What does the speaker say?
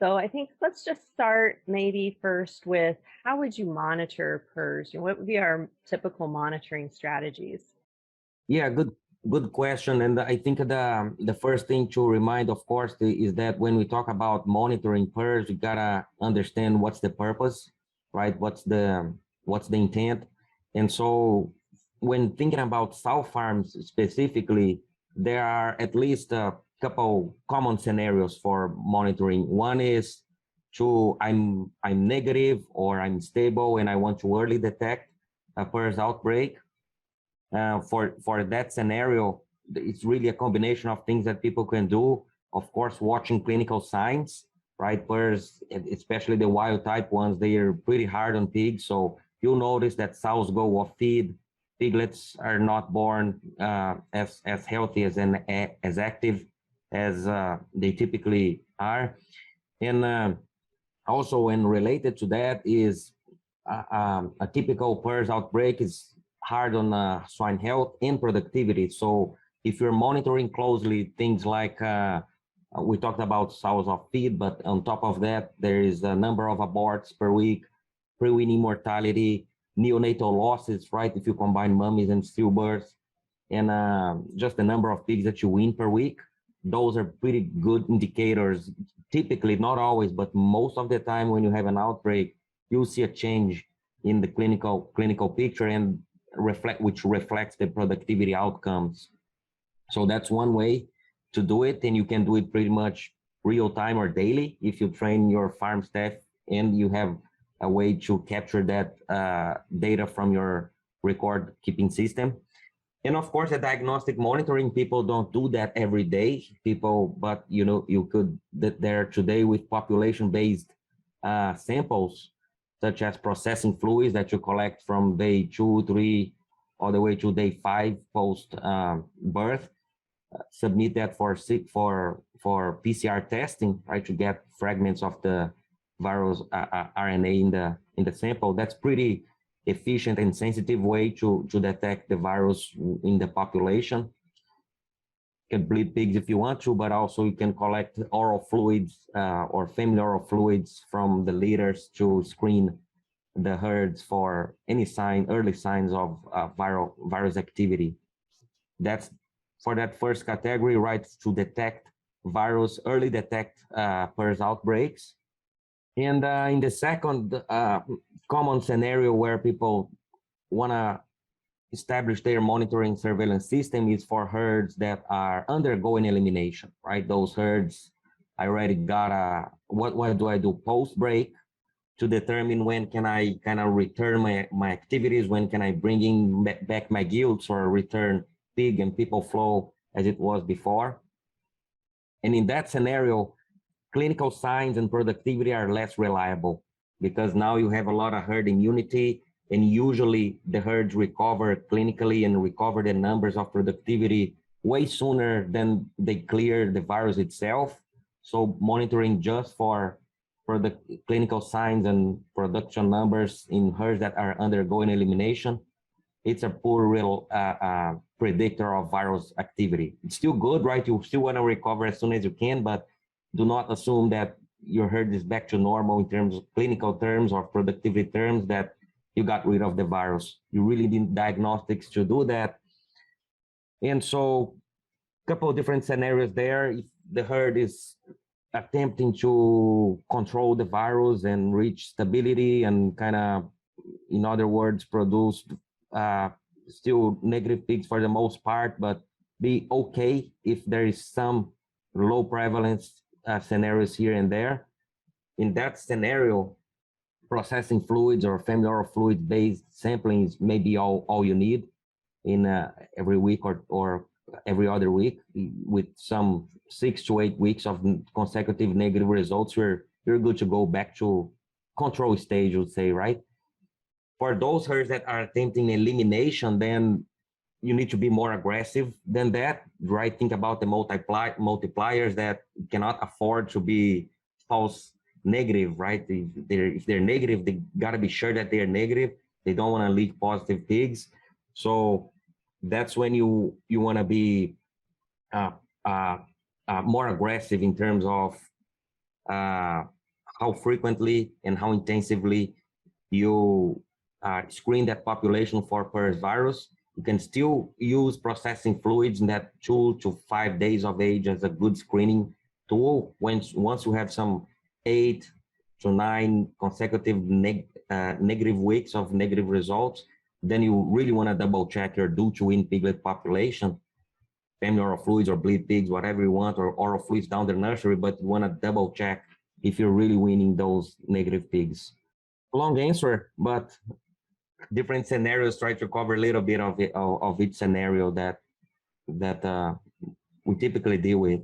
So I think let's just start maybe first with how would you monitor PRRS? What would be our typical monitoring strategies? Yeah, good question. And I think the first thing to remind, of course, is that when we talk about monitoring PRRS, we gotta understand what's the purpose, right? What's the intent? And so when thinking about sow farms specifically, there are at least a couple common scenarios for monitoring. One is I'm negative or I'm stable and I want to early detect a PRRS outbreak. For that scenario, it's really a combination of things that people can do. Of course, watching clinical signs, right? PRRS, especially the wild type ones, they are pretty hard on pigs. So you'll notice that sows go off feed. Piglets are not born as healthy as active as they typically are. And also, when related to that is a typical PRRS outbreak is hard on swine health and productivity. So if you're monitoring closely things like we talked about sows off feed, but on top of that, there is a number of aborts per week, pre-weaning mortality, neonatal losses, right? If you combine mummies and stillbirths, and just the number of pigs that you wean per week, those are pretty good indicators. Typically, not always, but most of the time when you have an outbreak, you'll see a change in the clinical picture and which reflects the productivity outcomes. So that's one way to do it, and you can do it pretty much real time or daily if you train your farm staff and you have a way to capture that data from your record keeping system. And of course, the diagnostic monitoring, people don't do that every day. But you could there today with population-based samples, such as processing fluids that you collect from day 2, 3, all the way to day 5 post birth. Submit that for PCR testing, right, to get fragments of the virus RNA in the sample. That's pretty efficient and sensitive way to detect the virus in the population. You can bleed pigs if you want to, but also you can collect oral fluids or family oral fluids from the litters to screen the herds for any early signs of virus activity. That's for that first category, right, to detect early detect PRRS outbreaks. And in the second common scenario where people want to establish their monitoring surveillance system is for herds that are undergoing elimination, right? Those herds, I already got what do I do post-break to determine when can I kind of return my activities, when can I bring in back my gilts or return pig and people flow as it was before. And in that scenario, clinical signs and productivity are less reliable because now you have a lot of herd immunity, and usually the herds recover clinically and recover the numbers of productivity way sooner than they clear the virus itself. So monitoring just for the clinical signs and production numbers in herds that are undergoing elimination, it's a poor real predictor of virus activity. It's still good, right? You still want to recover as soon as you can, but do not assume that your herd is back to normal in terms of clinical terms or productivity terms, that you got rid of the virus. You really need diagnostics to do that. And so a couple of different scenarios there. If the herd is attempting to control the virus and reach stability and kind of, in other words, produce still negative pigs for the most part, but be okay if there is some low prevalence scenarios here and there. In that scenario, processing fluids or family oral fluid based sampling is maybe all you need in every week or every other week. With some 6 to 8 weeks of consecutive negative results, you're good to go back to control stage, would say, right? For those herds that are attempting elimination, then you need to be more aggressive than that, right? Think about the multipliers that cannot afford to be false negative, right? If they're negative, they got to be sure that they're negative. They don't want to leak positive pigs. So that's when you want to be more aggressive in terms of how frequently and how intensively you screen that population for PRRS virus. You can still use processing fluids in that 2 to 5 days of age as a good screening tool. Once you have some 8 to 9 consecutive negative weeks of negative results, then you really want to double check your due to win piglet population, family oral fluids or bleed pigs, whatever you want, or oral fluids down the nursery, but you want to double check if you're really winning those negative pigs. Long answer, but different scenarios try to cover a little bit of each scenario that we typically deal with.